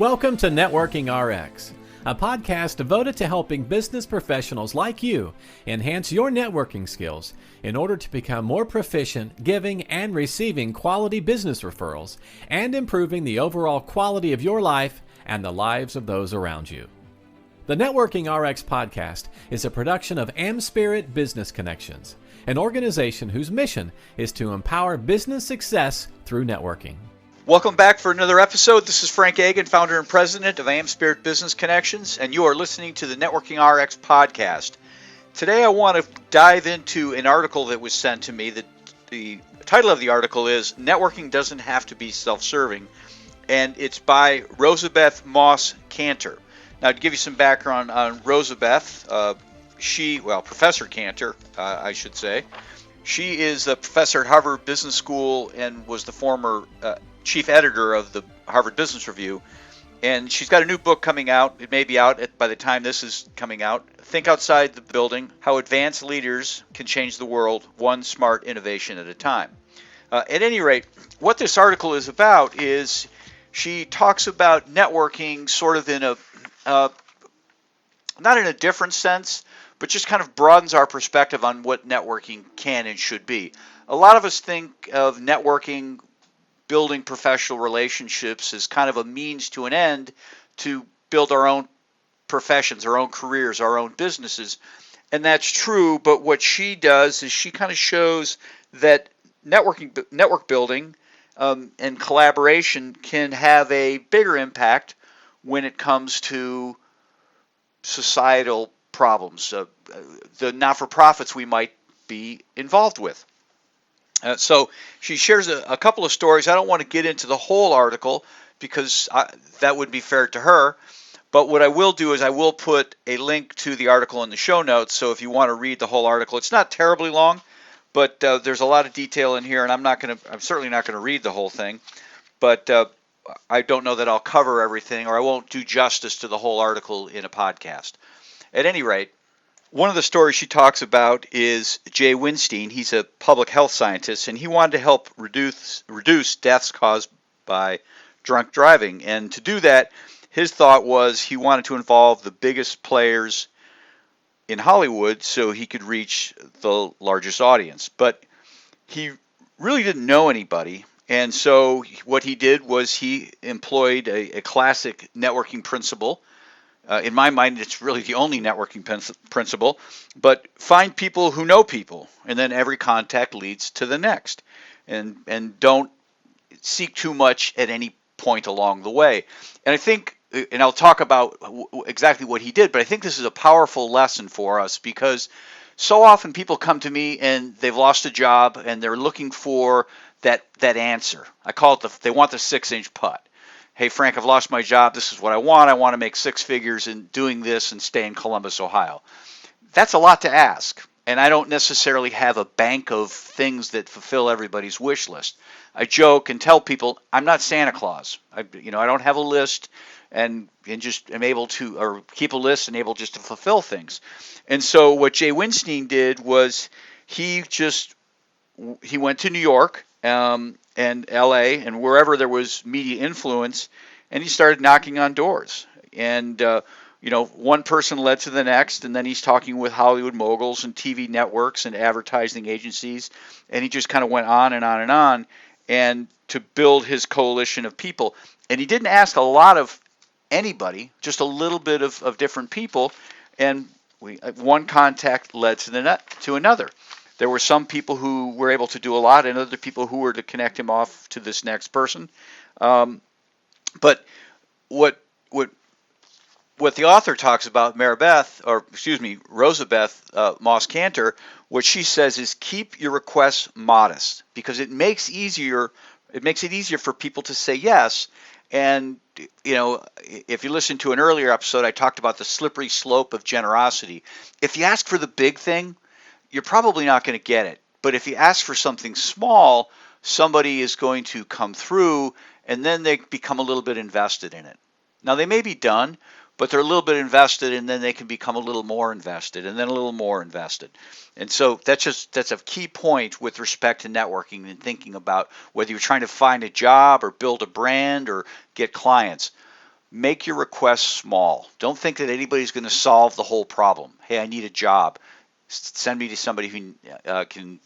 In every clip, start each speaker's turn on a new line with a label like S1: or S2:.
S1: Welcome to Networking RX, a podcast devoted to helping business professionals like you enhance your networking skills in order to become more proficient giving and receiving quality business referrals and improving the overall quality of your life and the lives of those around you. The Networking RX podcast is a production of AmSpirit Business Connections, an organization whose mission is to empower business success through networking.
S2: Welcome back for another episode. This is Frank Agan, founder and president of AmSpirit Business Connections, and you are listening to the Networking RX podcast. Today I want to dive into an article that was sent to me. The title of the article is Networking Doesn't Have to Be Self-Serving, and it's by Rosabeth Moss Cantor. Now, to give you some background on Rosabeth, Professor Cantor, I should say. She is a professor at Harvard Business School and was the former chief editor of the Harvard Business Review. And she's got a new book coming out. It may be out by the time this is coming out. Think Outside the Building, How Advanced Leaders Can Change the World, One Smart Innovation at a Time. At any rate, what this article is about is she talks about networking sort of in a, not in a different sense, but just kind of broadens our perspective on what networking can and should be. A lot of us think of networking, building professional relationships as kind of a means to an end to build our own professions, our own careers, our own businesses. And that's true, but what she does is she kind of shows that network building and collaboration can have a bigger impact when it comes to societal problems, the not-for-profits we might be involved with. So she shares a couple of stories. I don't want to get into the whole article because that wouldn't be fair to her. But what I will do is I will put a link to the article in the show notes. So if you want to read the whole article, it's not terribly long, but there's a lot of detail in here, and I'm certainly not going to read the whole thing. But I don't know that I'll cover everything, or I won't do justice to the whole article in a podcast. At any rate, one of the stories she talks about is Jay Winstein. He's a public health scientist, and he wanted to help reduce deaths caused by drunk driving. And to do that, his thought was he wanted to involve the biggest players in Hollywood so he could reach the largest audience. But he really didn't know anybody, and so what he did was he employed a classic networking principle. In my mind, it's really the only networking principle, but find people who know people, and then every contact leads to the next. And don't seek too much at any point along the way. And I think, and I'll talk about exactly what he did, but I think this is a powerful lesson for us because so often people come to me and they've lost a job and they're looking for that answer. I call it they want the 6-inch putt. Hey, Frank, I've lost my job. This is what I want. I want to make 6 figures in doing this and stay in Columbus, Ohio. That's a lot to ask, and I don't necessarily have a bank of things that fulfill everybody's wish list. I joke and tell people I'm not Santa Claus. I don't have a list and just am able to, or keep a list and able just to fulfill things. And so what Jay Winstein did was he went to New York and LA and wherever there was media influence, and he started knocking on doors. And one person led to the next, and then he's talking with Hollywood moguls and TV networks and advertising agencies, and he just kind of went on and on and on, and to build his coalition of people. And he didn't ask a lot of anybody, just a little bit of different people, and one contact led to another. There were some people who were able to do a lot and other people who were to connect him off to this next person. But what the author talks about, Rosabeth Moss Cantor, what she says is keep your requests modest because it makes it easier for people to say yes. And if you listen to an earlier episode, I talked about the slippery slope of generosity. If you ask for the big thing, you're probably not going to get it. But if you ask for something small, somebody is going to come through, and then they become a little bit invested in it. Now, they may be done, but they're a little bit invested, and then they can become a little more invested, and then a little more invested. And so that's a key point with respect to networking and thinking about whether you're trying to find a job or build a brand or get clients. make your requests small. Don't think that anybody's going to solve the whole problem. Hey, I need a job. Send me to somebody who can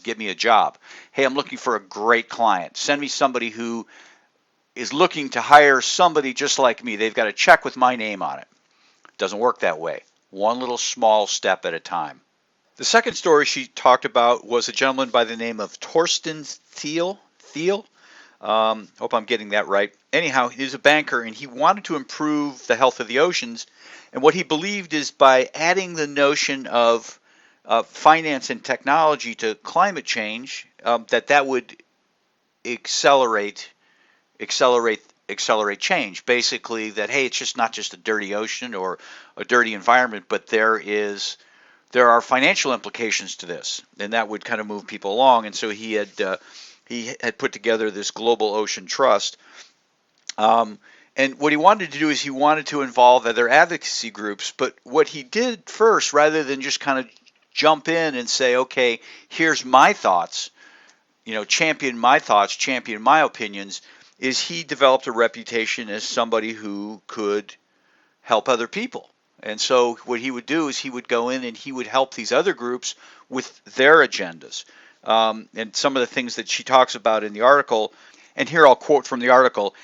S2: get me a job. Hey, I'm looking for a great client. Send me somebody who is looking to hire somebody just like me. They've got a check with my name on it. Doesn't work that way. One little small step at a time. The second story she talked about was a gentleman by the name of Torsten Thiel. Hope I'm getting that right. Anyhow, he's a banker, and he wanted to improve the health of the oceans. And what he believed is by adding the notion of finance and technology to climate change, that would accelerate change. Basically, that hey, it's just not just a dirty ocean or a dirty environment, but there are financial implications to this, and that would kind of move people along. And so he had put together this global ocean trust. And what he wanted to do is he wanted to involve other advocacy groups. But what he did first, rather than just kind of jump in and say, okay, here's my thoughts, champion my thoughts, champion my opinions, is he developed a reputation as somebody who could help other people. And so what he would do is he would go in and he would help these other groups with their agendas. And some of the things that she talks about in the article, and here I'll quote from the article,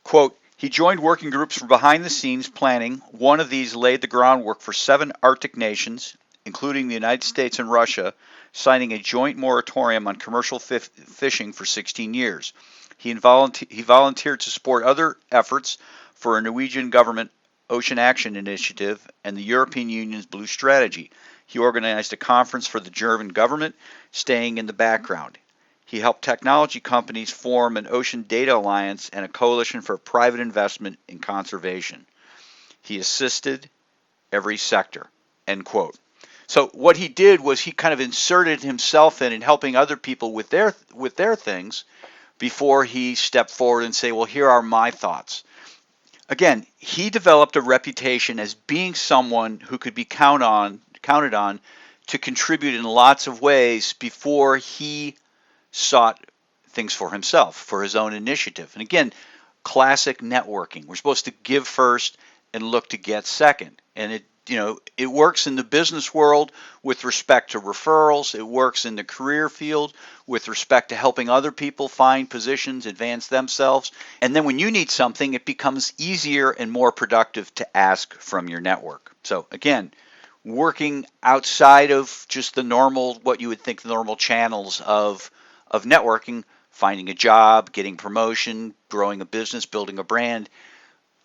S2: quote, he joined working groups from behind the scenes planning. One of these laid the groundwork for 7 Arctic nations, including the United States and Russia, signing a joint moratorium on commercial fishing for 16 years. He volunteered to support other efforts for a Norwegian government Ocean Action Initiative and the European Union's Blue Strategy. He organized a conference for the German government, staying in the background. He helped technology companies form an Ocean Data Alliance and a coalition for private investment in conservation. He assisted every sector, end quote. So what he did was he kind of inserted himself in helping other people with their things before he stepped forward and say, well, here are my thoughts. Again, he developed a reputation as being someone who could be counted on to contribute in lots of ways before he sought things for himself, for his own initiative. And again, classic networking. We're supposed to give first and look to get second. And it works in the business world with respect to referrals. It works in the career field with respect to helping other people find positions, advance themselves. And then when you need something, it becomes easier and more productive to ask from your network. So again, working outside of just the normal, what you would think the normal channels of networking, finding a job, getting promotion, growing a business, building a brand,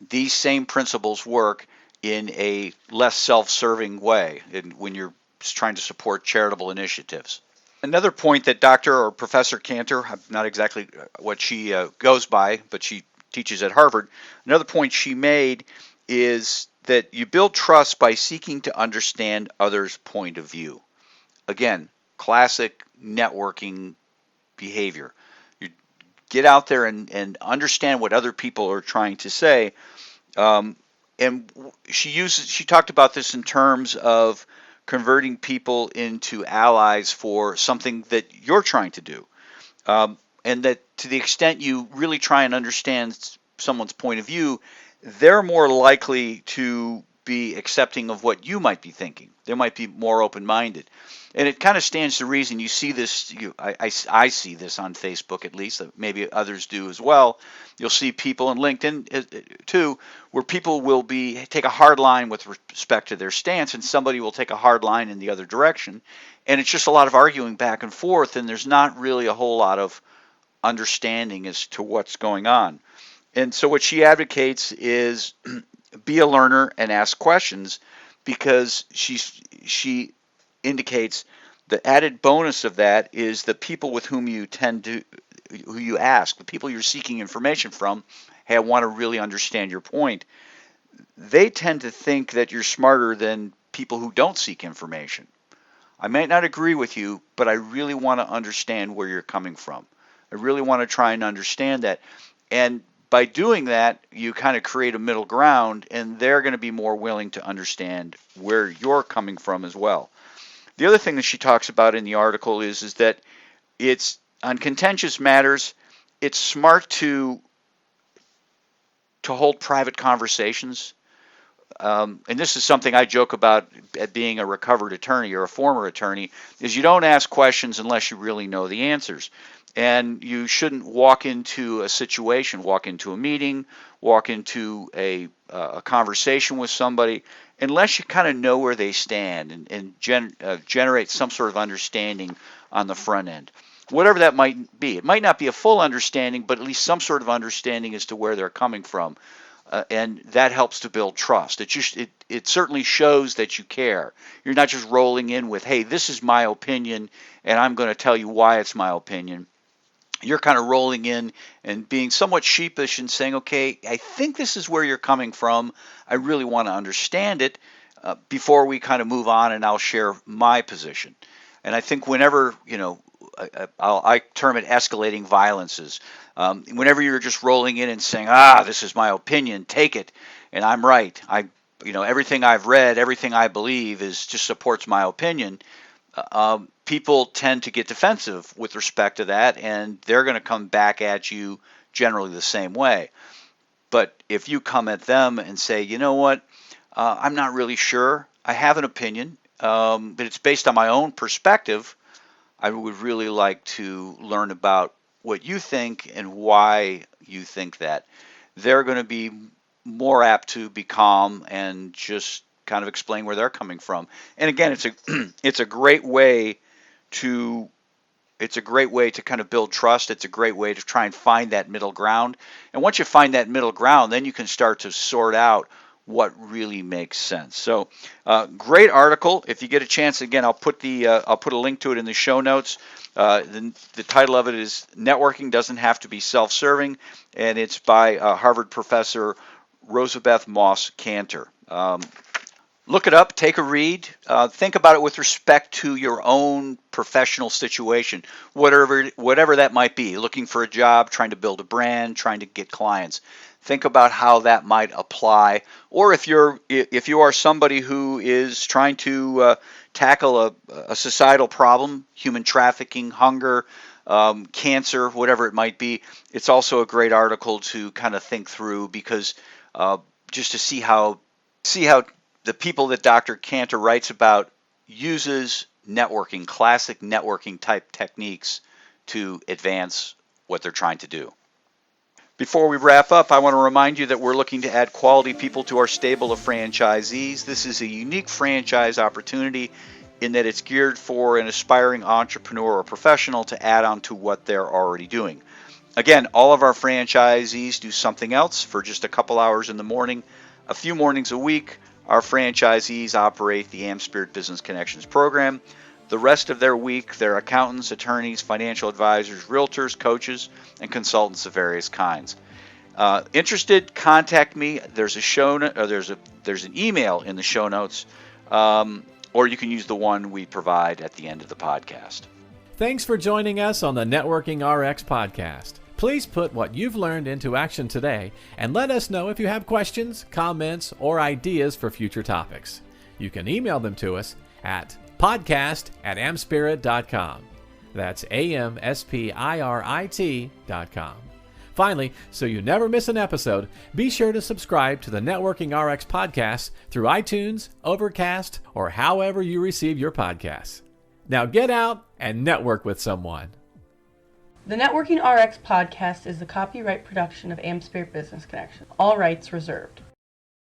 S2: these same principles work in a less self-serving way when you're trying to support charitable initiatives. Another point that Dr. or Professor Cantor, not exactly what she goes by, but she teaches at Harvard, another point she made is that you build trust by seeking to understand others' point of view. Again, classic networking behavior. You get out there and understand what other people are trying to say. And she talked about this in terms of converting people into allies for something that you're trying to do. And that to the extent you really try and understand someone's point of view, they're more likely to be accepting of what you might be thinking. They might be more open-minded. And it kind of stands to reason. You see this, I see this on Facebook at least, maybe others do as well. You'll see people in LinkedIn too, where people will take a hard line with respect to their stance, and somebody will take a hard line in the other direction. And it's just a lot of arguing back and forth, and there's not really a whole lot of understanding as to what's going on. And so what she advocates is be a learner and ask questions, because she indicates the added bonus of that is the people with whom you who you ask, the people you're seeking information from, hey, I want to really understand your point. They tend to think that you're smarter than people who don't seek information. I might not agree with you, but I really want to understand where you're coming from. I really want to try and understand that. And by doing that, you kind of create a middle ground, and they're going to be more willing to understand where you're coming from as well. The other thing that she talks about in the article is that it's on contentious matters, it's smart to to hold private conversations. And this is something I joke about at being a recovered attorney or a former attorney, is you don't ask questions unless you really know the answers. And you shouldn't walk into a situation, walk into a meeting, walk into a conversation with somebody unless you kind of know where they stand and generate some sort of understanding on the front end. Whatever that might be. It might not be a full understanding, but at least some sort of understanding as to where they're coming from. And that helps to build trust. It certainly shows that you care. You're not just rolling in with, hey, this is my opinion, and I'm going to tell you why it's my opinion. You're kind of rolling in and being somewhat sheepish and saying, okay, I think this is where you're coming from. I really want to understand it before we kind of move on, and I'll share my position. And I think whenever, I term it escalating violences. Whenever you're just rolling in and saying, this is my opinion, take it, and I'm right. Everything I've read, everything I believe just supports my opinion. People tend to get defensive with respect to that, and they're going to come back at you generally the same way. But if you come at them and say, you know what, I'm not really sure, I have an opinion, but it's based on my own perspective, I would really like to learn about what you think and why you think that. They're going to be more apt to be calm and just kind of explain where they're coming from. And again, it's a great way to kind of build trust. It's a great way to try and find that middle ground. And once you find that middle ground, then you can start to sort out what really makes sense. So, great article. If you get a chance, again, I'll put a link to it in the show notes. The title of it is "Networking Doesn't Have to Be Self-Serving," and it's by Harvard professor Rosabeth Moss Kanter. Look it up, take a read, think about it with respect to your own professional situation, whatever that might be, looking for a job, trying to build a brand, trying to get clients. Think about how that might apply. Or if you are somebody who is trying to tackle a societal problem, human trafficking, hunger, cancer, whatever it might be, it's also a great article to kind of think through, because just to see how the people that Dr. Kanter writes about uses networking, classic networking type techniques to advance what they're trying to do. Before we wrap up, I want to remind you that we're looking to add quality people to our stable of franchisees. This is a unique franchise opportunity in that it's geared for an aspiring entrepreneur or professional to add on to what they're already doing. Again, all of our franchisees do something else for just a couple hours in the morning. A few mornings a week, our franchisees operate the AmSpirit Business Connections program. The rest of their week, they're accountants, attorneys, financial advisors, realtors, coaches, and consultants of various kinds. Interested? Contact me. There's an email in the show notes, or you can use the one we provide at the end of the podcast.
S1: Thanks for joining us on the Networking RX podcast. Please put what you've learned into action today and let us know if you have questions, comments, or ideas for future topics. You can email them to us at podcast@amspirit.com. That's AmSpirit.com. Finally, so you never miss an episode, be sure to subscribe to the Networking RX podcast through iTunes, Overcast, or however you receive your podcasts. Now get out and network with someone.
S3: The Networking RX podcast is the copyright production of AmSpirit Business Connection. All rights reserved.